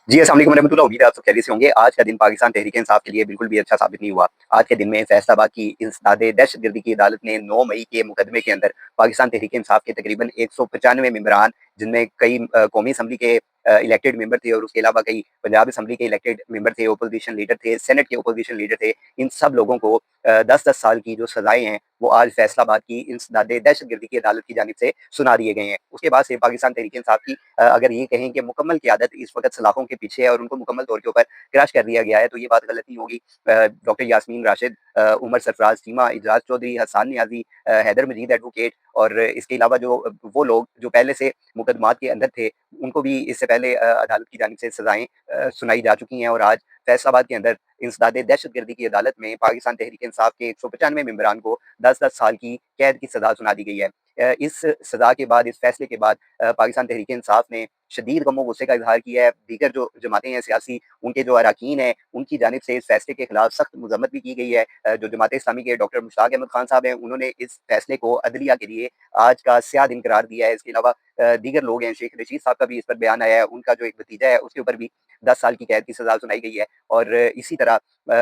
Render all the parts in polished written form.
जी, अस्सलाम वालेकुम रहमतुल्लाह। उम्मीद है आप सब खैरियत से होंगे। आज का दिन पाकिस्तान तहरीक-ए-इंसाफ के लिए बिल्कुल भी अच्छा साबित नहीं हुआ। आज के दिन में फैसलाबाद की इंसदादे दहशतगर्दी की अदालत ने 9 मई के मुकदमे के अंदर पाकिस्तान तहरीक-ए-इंसाफ के तकरीबन 195 मेंबरान, जिनमें कई कौमी असम्बली के इलेक्टेड मेंबर थे और उसके अलावा कई पंजाब असम्बली के इलेक्टेड मेंबर थे, अपोजिशन लीडर थे, सेनेट के अपोजिशन लीडर थे। इन सब लोगों को 10-10 साल की जो सज़ाएँ हैं, वो आज फैसलाबाद की इंसदादे दहशतगर्दी की अदालत की जानिब से सुना दिए गए हैं। उसके बाद से पाकिस्तान तहरीक-ए-इंसाफ की अगर ये कहें कि मुकम्मल क़यादत इस वक़्त सलाखों के पीछे है और उनको मुकम्मल तौर के ऊपर क्रश कर दिया गया है, तो ये बात गलत नहीं होगी। डॉक्टर यास्मीन राशिद, उमर सरफराज चीमा, इजलास चौधरी, हसन नियाज़ी, हैदर मजीद एडवोकेट और इसके अलावा जो वो लोग जो पहले से मुकदमात के अंदर थे, उनको भी इससे पहले अदालत की जानिब से सज़ाएँ सुनाई जा चुकी हैं और आज फैसलाबाद के अंदर इंसदादे दहशतगर्दी की अदालत में पाकिस्तान तहरीक-ए-इंसाफ के 195 मेंबरान को 10-10 साल की कैद की सज़ा सुना दी गई है। इस सज़ा के बाद, इस फैसले के बाद पाकिस्तान तहरीक-ए-इंसाफ ने शदीद गम और गुस्से का इज़हार किया है। दीगर जो जमातें हैं सियासी, उनके जो अरकान हैं, उनकी जानिब से इस फैसले के खिलाफ सख्त मज़म्मत भी की गई है। जो जमात-ए-इस्लामी के डॉक्टर मुश्ताक अहमद खान साहब हैं, उन्होंने इस फैसले को अदलिया के लिए आज का स्याह दिन करार दिया है। इसके अलावा दीगर लोग हैं, शेख रशीद साहब का भी इस पर बयान आया है, उनका जो एक भतीजा है, उसके ऊपर भी 10 साल की कैद की सज़ा सुनाई गई है। और इसी तरह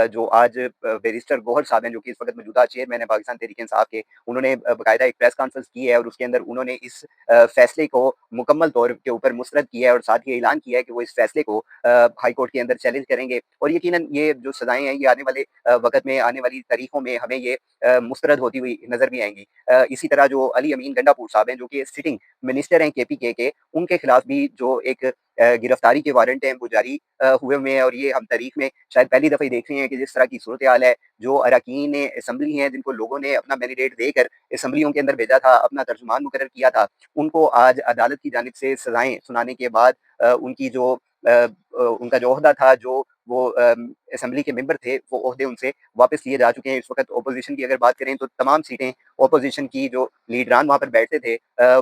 जो आज बैरिस्टर गौहर साहब हैं, जो कि इस वक़्त मौजूदा चेयरमैन है पाकिस्तान तहरीक-ए-इंसाफ के, उन्होंने बाकायदा एक प्रेस कॉन्फ्रेंस की है और उसके अंदर उन्होंने इस फैसले को मुकम्मल तौर के ऊपर मुस्तरद किया है और साथ ही ऐलान किया है कि वो इस फैसले को हाई कोर्ट के अंदर चैलेंज करेंगे और यकीनन ये जो सज़ाएँ हैं, ये आने वाले वक़्त में, आने वाली तारीखों में हमें ये मुस्तरद होती हुई नज़र भी आएँगी। इसी तरह जो अली अमीन गंडापुर साहब हैं, जो कि सिटिंग मिनिस्टर हैं केपीके के, उनके खिलाफ भी जो एक गिरफ्तारी के वारंट हैं, वो जारी हुए हुए हैं और ये हम तारीख में शायद पहली दफ़ा ही देख रहे हैं कि जिस तरह की सूरत-ए-हाल है, जो अरकान असेंबली हैं, जिनको लोगों ने अपना मैंडेट देकर असेंबलियों के अंदर भेजा था, अपना तर्जुमान मुकर्रर किया था, उनको आज अदालत की जानिब से सज़ाएँ सुनाने के बाद उनकी जो उनका जो ओहदा था, जो वो असेंबली के मेंबर थे, वो ओहदे उनसे वापस लिए जा चुके हैं। इस वक़्त अपोज़िशन की अगर बात करें तो तमाम सीटें अपोज़िशन की जो लीडरान वहाँ पर बैठते थे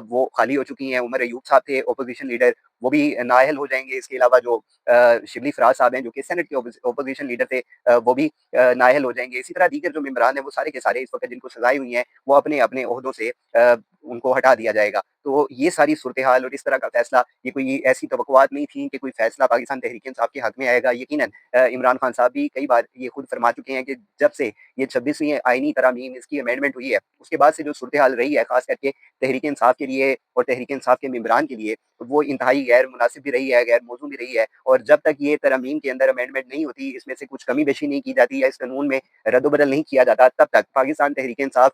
वो खाली हो चुकी हैं। उमर अयूब साहब थे अपोज़िशन लीडर, वो भी नाअहल हो जाएँगे। इसके अलावा जो शिबली फराज साहब हैं, जो कि सेनेट के अपोज़िशन लीडर थे, वो भी नाअहल हो जाएँगे। इसी तरह दीगर जो मेंबरान हैं, वो सारे के सारे इस वक़्त जिनको सज़ाएँ हुई हैं, वो अपने-अपने ओहदों से उनको हटा दिया जाएगा। तो ये सारी सूरत-ए-हाल और इस तरह का फ़ैसला, ये कोई ऐसी तवक्कुआत नहीं थी कि कोई फ़ैसला पाकिस्तान तहरीक-ए-इंसाफ के हक़ में आएगा। यकीनन इमरान खान साहब भी कई बार ये खुद फरमा चुके हैं कि जब से ये 26वीं आईनी तरामीम, इसकी अमेंडमेंट हुई है, उसके बाद से जो सूरत-ए-हाल रही है, ख़ास करके तहरीक-ए-इंसाफ के लिए और तहरीक-ए-इंसाफ के मेंबरान के लिए, वो इंतहाई गैर मुनासिब भी रही है, गैर मौज़ू भी रही है और जब तक ये तरामीम के अंदर अमेंडमेंट नहीं होती, इसमें से कुछ कमी-बेशी नहीं की जाती या इस कानून में रद्द-ओ-बदल नहीं किया जाता, तब तक पाकिस्तान तहरीक-ए-इंसाफ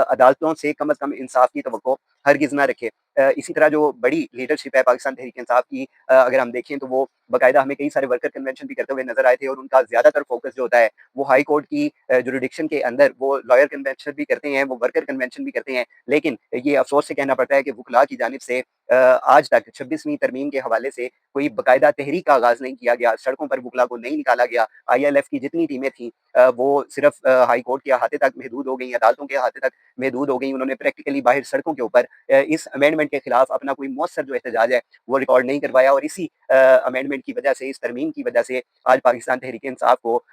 अदालतों से कम अज़ कम इंसाफ की तवक्को हरगिज़ ना रखे। इसी तरह जो बड़ी लीडरशिप है पाकिस्तान तहरीक-ए-इंसाफ की, अगर हम देखें तो वो बाकायदा हमें कई सारे वर्कर कन्वेंशन भी करते हुए नज़र आए थे और उनका ज़्यादातर फ़ोकस जो होता है, वो हाई कोर्ट की जुरिडिक्शन के अंदर वो लॉयर कन्वेंशन भी करते हैं, वो वर्कर कन्वेंशन भी करते हैं। लेकिन ये अफ़सोस से कहना पड़ता है कि वुकला की जानिब से आज तक 26वीं तरमीम के हवाले से कोई बाकायदा तहरीक का आगाज़ नहीं किया गया, सड़कों पर वुकला को नहीं निकाला गया। आईएलएफ की जितनी टीमें थीं वो सिर्फ़ हाई कोर्ट के अहाते तक महदूद हो गईं, अदालतों के अहाते तक महदूद हो गईं। उन्होंने प्रैक्टिकली बाहर सड़कों के ऊपर इस अमेंडमेंट के खिलाफ अपना कोई मौसर जो एहतजाज है, वो रिकॉर्ड नहीं करवाया और इसी अमेंडमेंट की वजह से, इस तरमीम की वजह से आज पाकिस्तान तहरीक-ए-इंसाफ को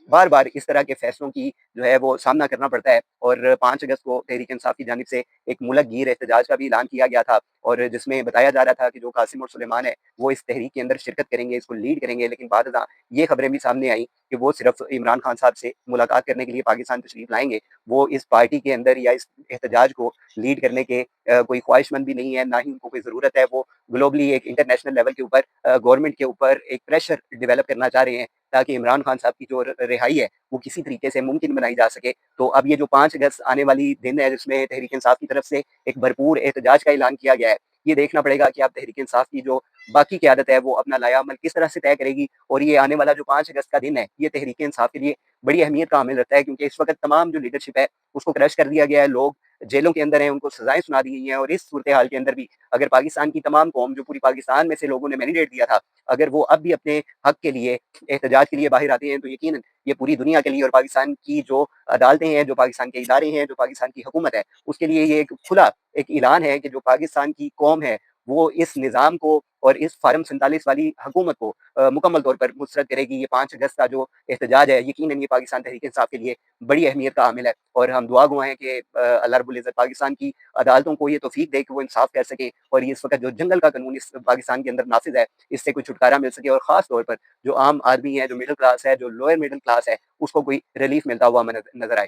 बार-बार इस तरह के फैसलों की जो है वो सामना करना पड़ता है और 5 अगस्त को तहरीक-ए-इंसाफ की जानिब से एक मुल्क गिर एहतजाज का भी ऐलान किया गया था और जिसमें बताया जा रहा था कि जो कासिम और सुलेमान है, वो इस तहरीक के अंदर शिरकत करेंगे, इसको लीड करेंगे। लेकिन बाद-ए-ज़ां ये खबरें भी सामने आई कि वो सिर्फ़ इमरान खान साहब से मुलाकात करने के लिए पाकिस्तान तशरीफ़ लाएँगे। वो इस पार्टी के अंदर या इस एहतजाज को लीड करने के कोई ख्वाहिशमंद भी नहीं है, ना ही उनको कोई ज़रूरत है। वो ग्लोबली एक इंटरनेशनल लेवल के ऊपर गवर्नमेंट के ऊपर एक प्रेशर डेवलप करना चाह रहे हैं ताकि इमरान खान साहब की जो रिहाई है, वो किसी तरीके से मुमकिन बनाई जा सके। तो अब ये जो 5 अगस्त आने वाली दिन है, जिसमें तहरीक-ए-इंसाफ की तरफ से एक भरपूर एहतजाज का ऐलान किया गया है, ये देखना पड़ेगा कि अब तहरीक-ए-इंसाफ की जो बाकी क़यादत है, वो अपना लाया-अमल किस तरह से तय करेगी और ये आने वाला जो 5 अगस्त का दिन है, ये तहरीक-ए-इंसाफ के लिए बड़ी अहमियत का हामिल रखता है क्योंकि इस वक़्त तमाम जो लीडरशिप है, उसको क्रश कर दिया गया है। लोग जेलों के अंदर हैं, उनको सज़ाएँ सुना दी गई हैं और इस सूरत-ए-हाल के अंदर भी अगर पाकिस्तान की तमाम कौम, जो पूरी पाकिस्तान में से लोगों ने मैंडेट दिया था, अगर वो अब भी अपने हक़ के लिए, एहतजाज के लिए बाहर आते हैं, तो यकीनन ये पूरी दुनिया के लिए और पाकिस्तान की जो अदालतें हैं, जो पाकिस्तान के इदारे हैं, जो पाकिस्तान की हुकूमत है, उसके लिए ये एक खुला एक ऐलान है कि जो पाकिस्तान की कौम है, وہ اس نظام کو اور اس فارم 47 والی حکومت کو مکمل طور پر مسرت کرے گی۔ یہ 5 اگست کا جو احتجاج ہے، یقیناً یہ پاکستان تحریک انصاف کے لیے بڑی اہمیت کا حامل ہے، اور ہم دعا گو ہیں کہ اللہ رب العزت پاکستان کی عدالتوں کو یہ توفیق دے کہ وہ انصاف کر سکے، اور یہ اس وقت جو جنگل کا قانون اس پاکستان کے اندر نافذ ہے، اس سے کوئی چھٹکارا مل سکے، اور خاص طور پر جو عام آدمی ہے، جو مڈل کلاس ہے، جو لوئر مڈل کلاس ہے، اس کو کوئی ریلیف ملتا ہوا ہمیں نظر آئے۔